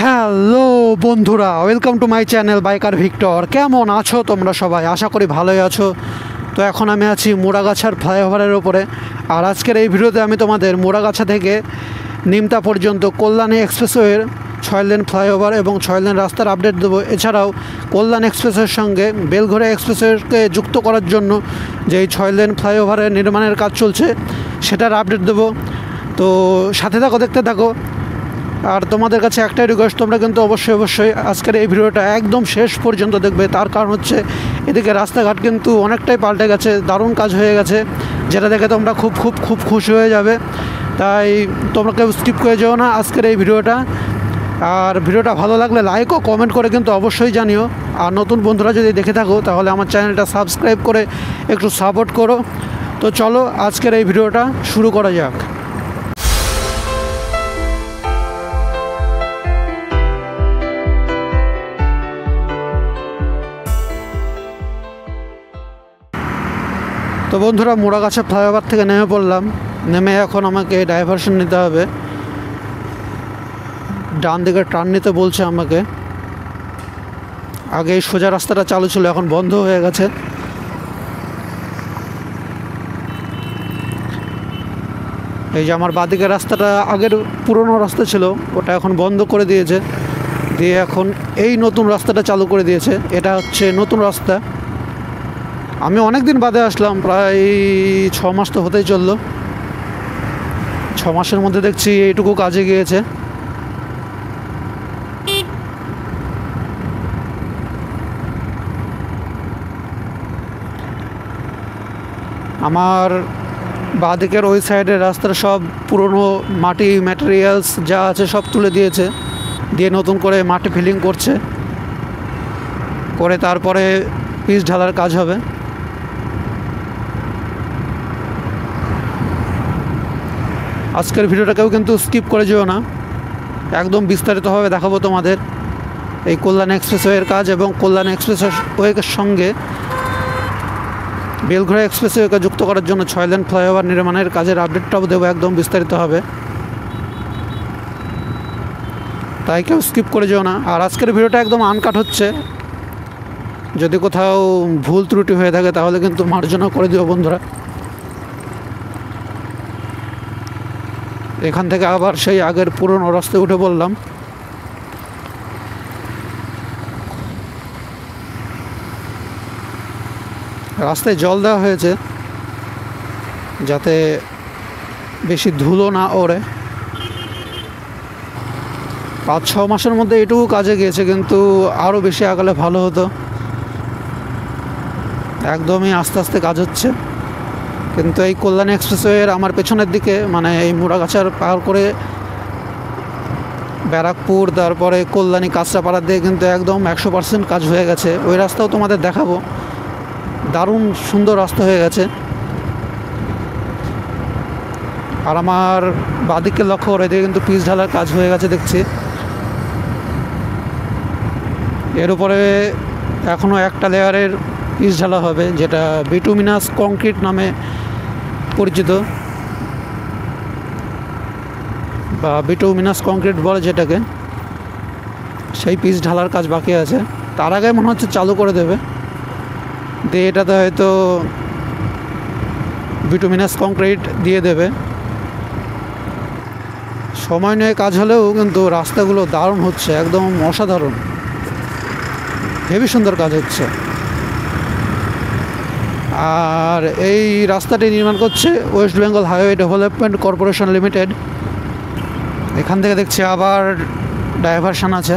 Hello বন্ধুরা, welcome to my channel biker Victor. কেমন আছো তোমরা সবাই? আশা করি ভালোই আছো। তো এখন আমি আছি মুড়াগাছার ফ্লাইওভারের ওপরে। আর আজকের এই ভিডিওতে আমি তোমাদের মুড়াগাছা থেকে নিমতা পর্যন্ত কল্যাণী এক্সপ্রেসওয়ের 6 লেন ফ্লাইওভার এবং 6 লেন রাস্তার আপডেট দেবো। এছাড়াও কল্যাণ এক্সপ্রেসওয়ের সঙ্গে বেলঘড়িয়া এক্সপ্রেসওয়েকে যুক্ত করার জন্য যে এই 6 লেন ফ্লাইওভারের নির্মাণের কাজ চলছে সেটার আপডেট দেবো। তো সাথে থাকো, দেখতে থাকো। আর তোমাদের কাছে একটাই রিকোয়েস্ট, তোমরা কিন্তু অবশ্যই আজকের এই ভিডিওটা একদম শেষ পর্যন্ত দেখবে। তার কারণ হচ্ছে এদিকে রাস্তাঘাট কিন্তু অনেকটাই পাল্টে গেছে, দারুণ কাজ হয়ে গেছে, যেটা দেখে তোমরা খুব খুশি হয়ে যাবে। তাই তোমরা কেউ স্কিপ করে যেও না আজকের এই ভিডিওটা। আর ভিডিওটা ভালো লাগলে লাইক ও কমেন্ট করে কিন্তু অবশ্যই জানিও। আর নতুন বন্ধুরা যদি দেখে থাকো তাহলে আমার চ্যানেলটা সাবস্ক্রাইব করে একটু সাপোর্ট করো। তো চলো আজকের এই ভিডিওটা শুরু করা যাক। তো বন্ধুরা, মুড়াগাছা ফ্লাইওভার থেকে নেমে পড়লাম। নেমে এখন আমাকে ডাইভারশন নিতে হবে, ডান দিকে টার্ন নিতে বলছে আমাকে। আগে এই সোজা রাস্তাটা চালু ছিল, এখন বন্ধ হয়ে গেছে। এই যে আমার বাঁদিকের রাস্তাটা আগের পুরনো রাস্তা ছিল, ওটা এখন বন্ধ করে দিয়েছে, দিয়ে এখন এই নতুন রাস্তাটা চালু করে দিয়েছে। এটা হচ্ছে নতুন রাস্তা। আমি অনেক দিন বাদে আসলাম, প্রায় 6 মাস তো হতেই চললো। 6 মাসের মধ্যে দেখছি এইটুকু কাজে গিয়েছে। আমার বাঁদিকের ওই সাইডের রাস্তার সব পুরনো মাটি ম্যাটেরিয়ালস যা আছে সব তুলে দিয়েছে, দিয়ে নতুন করে মাটি ফিলিং করছে, করে তারপরে পিচ ঢালার কাজ হবে। আজকের ভিডিওটাকেও কিন্তু স্কিপ করে যেও না, একদম বিস্তারিতভাবে দেখাবো তোমাদের এই কল্যাণ এক্সপ্রেসওয়ের কাজ এবং কল্যাণ এক্সপ্রেসওয়ের সঙ্গে বেলঘড়িয়া এক্সপ্রেসওয়েকে যুক্ত করার জন্য 6 লেন ফ্লাইওভার নির্মাণের কাজের আপডেটটাও দেবো, একদম বিস্তারিত হবে। তাই কেউ স্কিপ করে যেও না। আর আজকের ভিডিওটা একদম আনকাট হচ্ছে, যদি কোথাও ভুল ত্রুটি হয়ে থাকে তাহলে কিন্তু মার্জনা করে দিও বন্ধুরা। এখান থেকে আবার সেই আগের পুরনো রাস্তায় উঠে পড়লাম। রাস্তায় জল দেওয়া হয়েছে যাতে বেশি ধুলো না ওড়ে। 5-6 মাসের মধ্যে এটুকু কাজে গিয়েছে, কিন্তু আরও বেশি আগালে ভালো হতো। একদমই আস্তে আস্তে কাজ হচ্ছে। কিন্তু এই কল্যাণ এক্সপ্রেসওয়ের আমার পেছনের দিকে, মানে এই মুড়াগাছার পার করে ব্যারাকপুর, তারপরে কল্যাণী কাঁচরাপাড়ার দিকে কিন্তু একদম 100% কাজ হয়ে গেছে। ওই রাস্তাও তোমাদের দেখাবো, দারুণ সুন্দর রাস্তা হয়ে গেছে। আর আমার বাঁদিকে লক্ষ্য করে দিয়ে কিন্তু পিচ ঢালার কাজ হয়ে গেছে দেখছি। এর উপরে এখনও একটা লেয়ারের পিচ ঢালা হবে, যেটা বিটুমিনাস কংক্রিট নামে পরিচিত, বা বিটুমিনাস কংক্রিট বলে যেটাকে। সেই পিচ ঢালার কাজ বাকি আছে, তার আগে মনে হচ্ছে চালু করে দেবে, দিয়ে এটাতে হয়তো বিটুমিনাস কংক্রিট দিয়ে দেবে। সময় নিয়ে কাজ হলেও কিন্তু রাস্তাগুলো দারুণ হচ্ছে, একদম অসাধারণ, হেবি সুন্দর কাজ হচ্ছে। আর এই রাস্তাটি নির্মাণ করছে West Bengal highway development corporation limited. এখান থেকে দেখছি আবার ডাইভারশন আছে।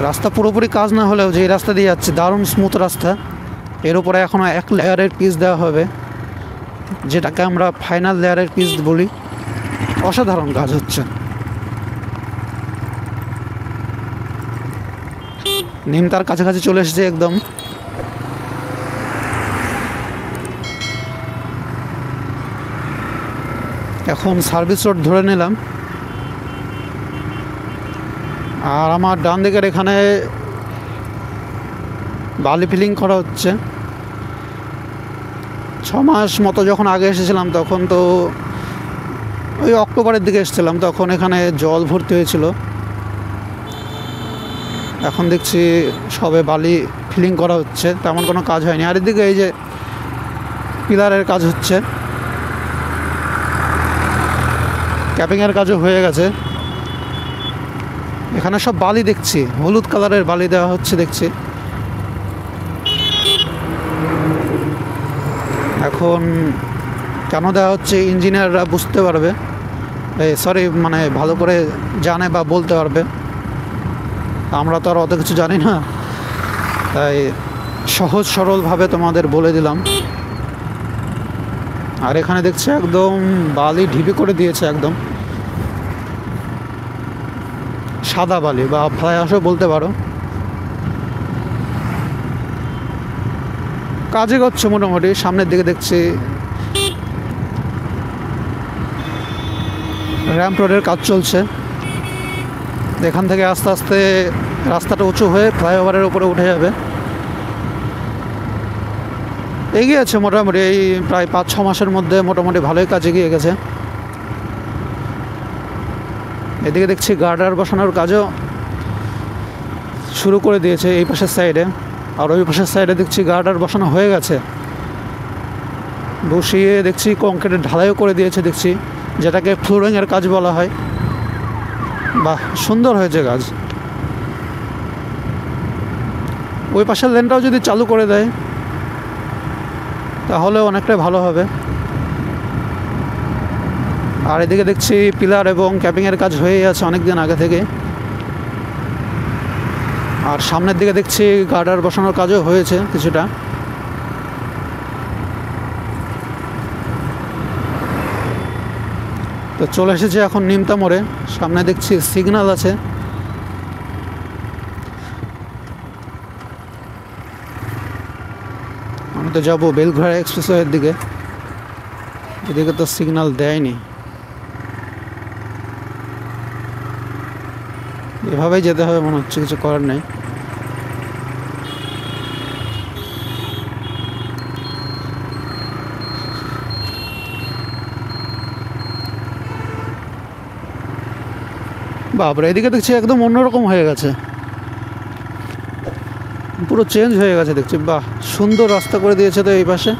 রাস্তা পুরোপুরি কাজ না হলেও যে রাস্তা দিয়ে যাচ্ছে দারুণ স্মুথ রাস্তা। এর উপরে এখনও 1 লেয়ারের পিচ দেওয়া হবে, যেটাকে আমরা ফাইনাল লেয়ারের পিচ বলি। অসাধারণ কাজ হচ্ছে। নিমতার কাছাকাছি চলে এসেছে একদম। এখন সার্ভিস রোড ধরে নিলাম। আর আমার ডান দিকের এখানে বালি ফিলিং করা হচ্ছে। 6 মাস মতো যখন আগে এসেছিলাম তখন তো ওই অক্টোবরের দিকে এসেছিলাম, তখন এখানে জল ভর্তি হয়েছিল। এখন দেখছি সবে বালি ফিলিং করা হচ্ছে, তেমন কোনো কাজ হয়নি। আর এদিকে এই যে পিলারের কাজ হচ্ছে, ক্যাপিংয়ের কাজও হয়ে গেছে। এখানে সব বালি দেখছি, হলুদ কালারের বালি দেওয়া হচ্ছে দেখছি। এখন কেন দেওয়া হচ্ছে ইঞ্জিনিয়াররা বুঝতে পারবে, সরি মানে ভালো করে জানে বা বলতে পারবে। আমরা তো আর অত কিছু জানি না, তাই সহজ সরলভাবে তোমাদের বলে দিলাম। আর এখানে দেখছি একদম বালি ঢিপি করে দিয়েছে, একদম সাদা বালি বা ফ্লাই অ্যাশও বলতে পারো। কাজে করছে মোটামুটি। সামনের দিকে দেখছি র্যাম্প রোডের কাজ চলছে। এখান থেকে আস্তে আস্তে রাস্তাটা উঁচু হয়ে ফ্লাইওভারের উপরে উঠে যাবে। এগিয়ে আছে মোটামুটি, এই প্রায় 5-6 মাসের মধ্যে মোটামুটি ভালোই কাজ এগিয়ে গেছে। এদিকে দেখছি গার্ডার বসানোর কাজও শুরু করে দিয়েছে এই পাশের সাইডে, আর ওই পাশের সাইডে দেখছি গার্ডার বসানো হয়ে গেছে। বসিয়ে দেখছি কংক্রিটের ঢালাইও করে দিয়েছে দেখছি, যেটাকে ফ্লোরিংয়ের কাজ বলা হয়। বাহ, সুন্দর হয়েছে কাজ। ওই পাশের লেনটাও যদি চালু করে দেয় তাহলে অনেকটাই ভালো হবে। আর এদিকে দেখছি পিলার এবং ক্যাপিংয়ের কাজ হয়ে আছে অনেক দিন আগে থেকে। আর সামনের দিকে দেখছি গার্ডার বসানোর কাজও হয়েছে কিছুটা। তো চলে এসেছে এখন নিমতা মোড়ে। সামনে দেখছি সিগন্যাল আছে। আমি তো যাবো বেলঘড়া এক্সপ্রেসওয়ের দিকে, এদিকে তো সিগন্যাল দেয়নি। এভাবেই যেতে হবে মনে হচ্ছে, কিছু করার নেই। বাবরে, এদিকে দেখছি একদম অন্যরকম হয়ে গেছে, পুরো চেঞ্জ হয়ে গেছে দেখছি। বাহ, সুন্দর রাস্তা করে দিয়েছে তো এই পাশে,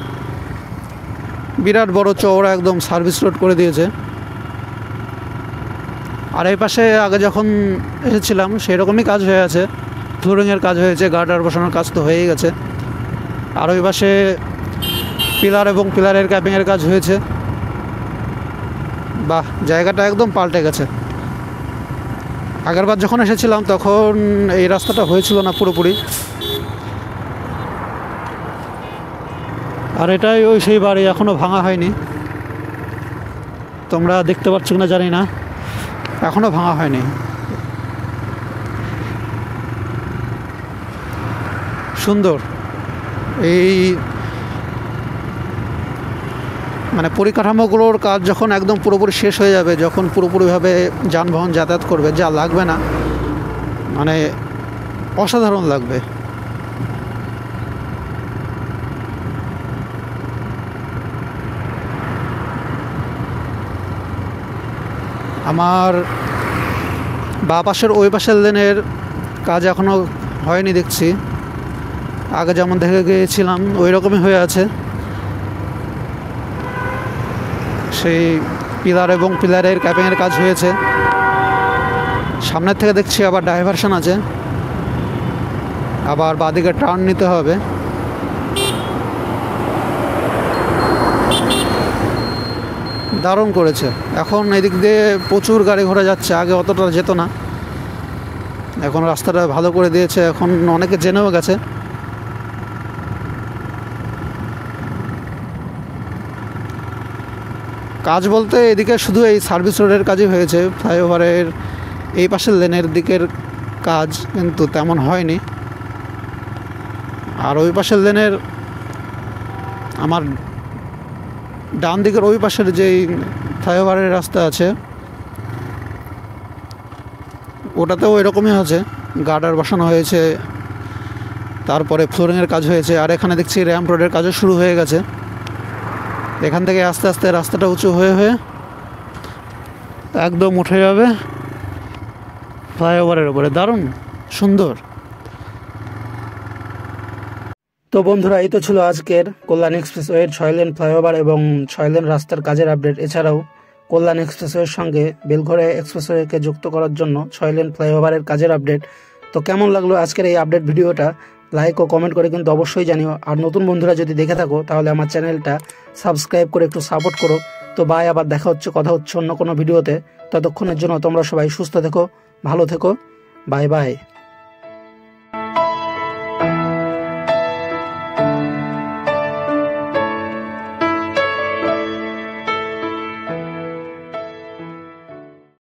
বিরাট বড় চওড়া একদম সার্ভিস রোড করে দিয়েছে। আর এই পাশে আগে যখন এসেছিলাম সেই রকমই কাজ হয়ে আছে, ফ্লোরিংয়ের কাজ হয়েছে, গার্ডার বসানোর কাজ তো হয়েই গেছে। আর ওই পাশে পিলার এবং পিলারের ক্যাপিংয়ের কাজ হয়েছে। বাহ, জায়গাটা একদম পাল্টে গেছে। আগেরবার যখন এসেছিলাম তখন এই রাস্তাটা হয়েছিল না পুরোপুরি। আর এটাই ওই সেই বাড়ি, এখনও ভাঙা হয়নি। তোমরা দেখতে পাচ্ছ না জানি না, এখনও ভাঙা হয়নি। সুন্দর। এই মানে পরিকাঠামোগুলোর কাজ যখন একদম পুরোপুরি শেষ হয়ে যাবে, যখন পুরোপুরিভাবে যানবাহন যাতায়াত করবে, যা লাগবে না মানে অসাধারণ লাগবে। আমার বাঁ পাশের ওই পাশের লেনের কাজ এখনও হয়নি দেখছি, আগে যেমন দেখে গিয়েছিলাম ওই রকমই হয়ে আছে। সেই পিলার এবং পিলারের ক্যাপিংয়ের কাজ হয়েছে। সামনের থেকে দেখছি আবার ডাইভারশন আছে, আবার বাঁদিকে টার্ন নিতে হবে। দারুণ করেছে। এখন এদিক দিয়ে প্রচুর গাড়ি ঘোড়া যাচ্ছে, আগে অতটা যেত না। এখন রাস্তাটা ভালো করে দিয়েছে, এখন অনেকে জেনেও গেছে। কাজ বলতে এদিকে শুধু এই সার্ভিস রোডের কাজই হয়েছে, ফ্লাইওভারের এই পাশের লেনের দিকের কাজ কিন্তু তেমন হয়নি। আর ওই পাশের লেনের আমার ডান দিকের ওই পাশের যেই ফ্লাইওভারের রাস্তা আছে ওটাতেও এরকমই আছে, গার্ডার বসানো হয়েছে, তারপরে ফ্লোরিংয়ের কাজ হয়েছে। আর এখানে দেখছি র্যাম্প রোডের কাজও শুরু হয়ে গেছে। এখান থেকে আস্তে আস্তে রাস্তাটা উঁচু হয়ে হয়ে একদম উঠে যাবে ফ্লাইওভারের উপরে, দারুণ সুন্দর। তো বন্ধুরা, এই তো ছিল আজকের কল্যাণ এক্সপ্রেসওয়ের 6 লেন ফ্লাইওভার এবং 6 লেন রাস্তার কাজের আপডেট। এছাড়াও কল্যাণ এক্সপ্রেসওয়ের সঙ্গে বেলঘড়া এক্সপ্রেসওয়েকে যুক্ত করার জন্য 6 লেন ফ্লাইওভারের কাজের আপডেট। তো কেমন লাগলো আজকের এই আপডেট ভিডিওটা, লাইক ও কমেন্ট করে কিন্তু অবশ্যই জানিও। আর নতুন বন্ধুরা যদি দেখে থাকো তাহলে আমার চ্যানেলটা সাবস্ক্রাইব করে একটু সাপোর্ট করো। তো বাই, আবার দেখা হচ্ছে, কথা হচ্ছে অন্য কোনো ভিডিওতে। ততক্ষণের জন্য তোমরা সবাই সুস্থ থেকো, ভালো থেকো, বাই বাই।